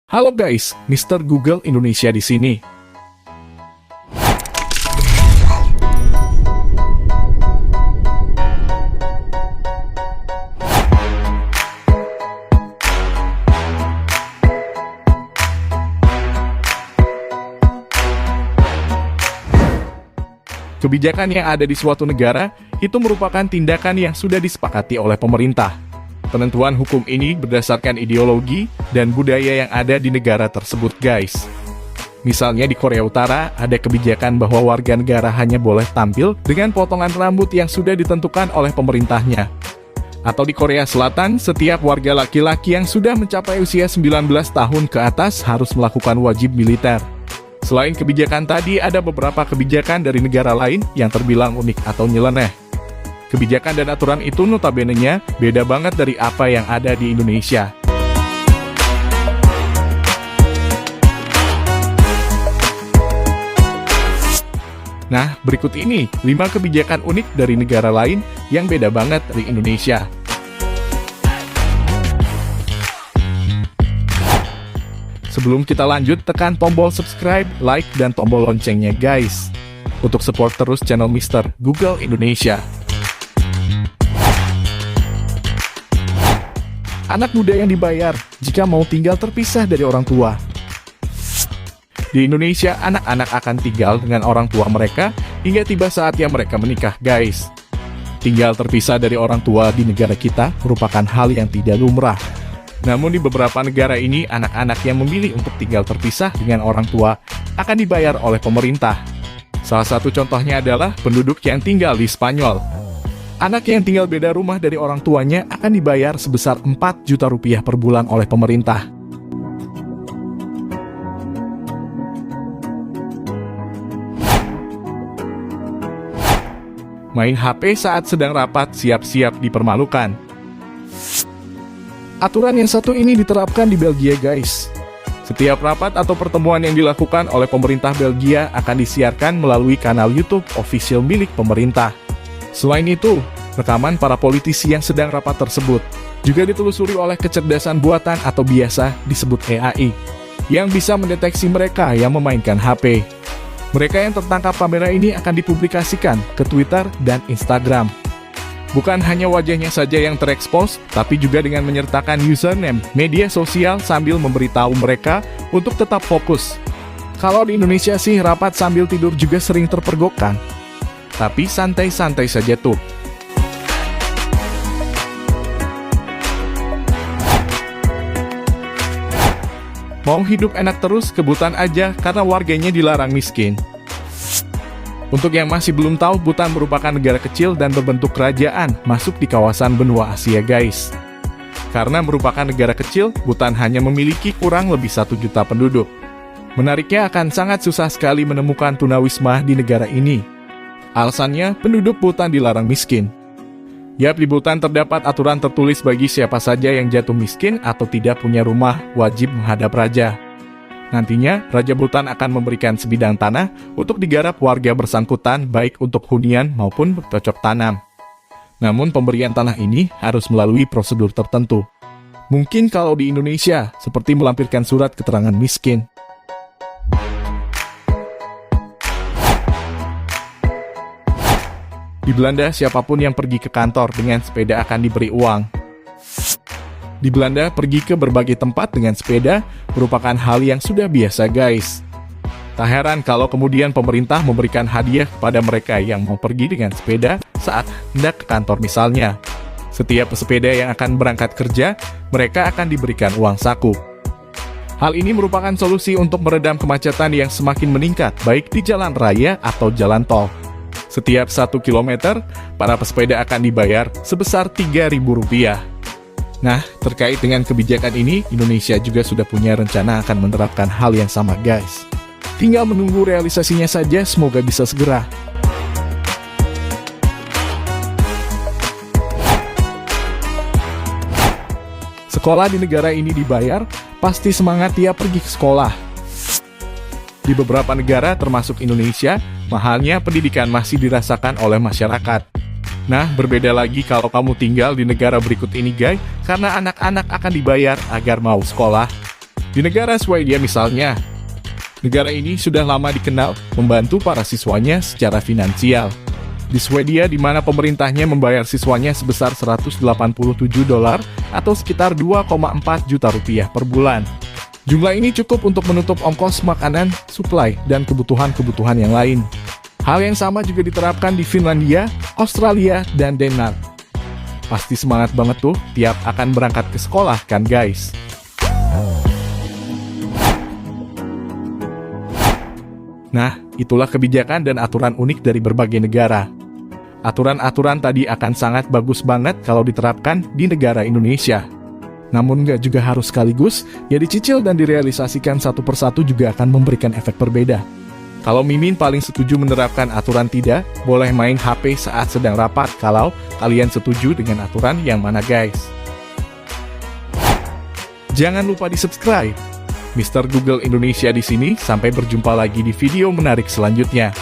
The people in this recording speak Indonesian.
Halo guys, Mr. Google Indonesia di sini. Kebijakan yang ada di suatu negara itu merupakan tindakan yang sudah disepakati oleh pemerintah. Penentuan hukum ini berdasarkan ideologi dan budaya yang ada di negara tersebut, guys. Misalnya di Korea Utara, ada kebijakan bahwa warga negara hanya boleh tampil dengan potongan rambut yang sudah ditentukan oleh pemerintahnya. Atau di Korea Selatan, setiap warga laki-laki yang sudah mencapai usia 19 tahun ke atas harus melakukan wajib militer. Selain kebijakan tadi, ada beberapa kebijakan dari negara lain yang terbilang unik atau nyeleneh. Kebijakan dan aturan itu notabene-nya beda banget dari apa yang ada di Indonesia. Nah, berikut ini 5 kebijakan unik dari negara lain yang beda banget dari Indonesia. Sebelum kita lanjut, tekan tombol subscribe, like, dan tombol loncengnya guys, untuk support terus channel Mr. Google Indonesia. Anak muda yang dibayar jika mau tinggal terpisah dari orang tua. Di Indonesia, anak-anak akan tinggal dengan orang tua mereka hingga tiba saatnya mereka menikah, guys. Tinggal terpisah dari orang tua di negara kita merupakan hal yang tidak lumrah. Namun di beberapa negara ini, anak-anak yang memilih untuk tinggal terpisah dengan orang tua akan dibayar oleh pemerintah. Salah satu contohnya adalah penduduk yang tinggal di Spanyol. Anak yang tinggal beda rumah dari orang tuanya akan dibayar sebesar 4 juta rupiah per bulan oleh pemerintah. Main HP saat sedang rapat siap-siap dipermalukan. Aturan yang satu ini diterapkan di Belgia, guys. Setiap rapat atau pertemuan yang dilakukan oleh pemerintah Belgia akan disiarkan melalui kanal YouTube official milik pemerintah. Selain itu, rekaman para politisi yang sedang rapat tersebut juga ditelusuri oleh kecerdasan buatan atau biasa disebut AI, yang bisa mendeteksi mereka yang memainkan HP. Mereka yang tertangkap kamera ini akan dipublikasikan ke Twitter dan Instagram. Bukan hanya wajahnya saja yang terekspos, tapi juga dengan menyertakan username media sosial sambil memberitahu mereka untuk tetap fokus. Kalau di Indonesia sih rapat sambil tidur juga sering terpergokkan. Tapi santai-santai saja tuh. Mau hidup enak terus, kebutan aja karena warganya dilarang miskin. Untuk yang masih belum tahu, Bhutan merupakan negara kecil dan berbentuk kerajaan masuk di kawasan benua Asia, guys. Karena merupakan negara kecil, Bhutan hanya memiliki kurang lebih 1 juta penduduk. Menariknya akan sangat susah sekali menemukan tunawisma di negara ini. Alasannya, penduduk Bhutan dilarang miskin. Yap, di Bhutan terdapat aturan tertulis bagi siapa saja yang jatuh miskin atau tidak punya rumah wajib menghadap raja. Nantinya, Raja Bhutan akan memberikan sebidang tanah untuk digarap warga bersangkutan baik untuk hunian maupun bercocok tanam. Namun pemberian tanah ini harus melalui prosedur tertentu. Mungkin kalau di Indonesia, seperti melampirkan surat keterangan miskin. Di Belanda, siapapun yang pergi ke kantor dengan sepeda akan diberi uang. Di Belanda, pergi ke berbagai tempat dengan sepeda merupakan hal yang sudah biasa, guys. Tak heran kalau kemudian pemerintah memberikan hadiah kepada mereka yang mau pergi dengan sepeda saat hendak ke kantor misalnya. Setiap pesepeda yang akan berangkat kerja, mereka akan diberikan uang saku. Hal ini merupakan solusi untuk meredam kemacetan yang semakin meningkat, baik di jalan raya atau jalan tol. Setiap 1 kilometer, para pesepeda akan dibayar sebesar Rp3.000. Nah, terkait dengan kebijakan ini, Indonesia juga sudah punya rencana akan menerapkan hal yang sama, guys. Tinggal menunggu realisasinya saja, semoga bisa segera. Sekolah di negara ini dibayar, pasti semangat dia pergi ke sekolah. Di beberapa negara, termasuk Indonesia, mahalnya pendidikan masih dirasakan oleh masyarakat. Nah, berbeda lagi kalau kamu tinggal di negara berikut ini, guys, karena anak-anak akan dibayar agar mau sekolah. Di negara Swedia misalnya, negara ini sudah lama dikenal membantu para siswanya secara finansial. Di Swedia, di mana pemerintahnya membayar siswanya sebesar $187 atau sekitar 2,4 juta rupiah per bulan. Jumlah ini cukup untuk menutup ongkos makanan, suplai, dan kebutuhan-kebutuhan yang lain. Hal yang sama juga diterapkan di Finlandia, Australia, dan Denmark. Pasti semangat banget tuh tiap akan berangkat ke sekolah kan guys? Nah, itulah kebijakan dan aturan unik dari berbagai negara. Aturan-aturan tadi akan sangat bagus banget kalau diterapkan di negara Indonesia. Namun nggak juga harus sekaligus, ya dicicil dan direalisasikan satu persatu juga akan memberikan efek berbeda. Kalau Mimin paling setuju menerapkan aturan tidak, boleh main HP saat sedang rapat kalau kalian setuju dengan aturan yang mana guys. Jangan lupa di-subscribe. Mr. Google Indonesia di sini, sampai berjumpa lagi di video menarik selanjutnya.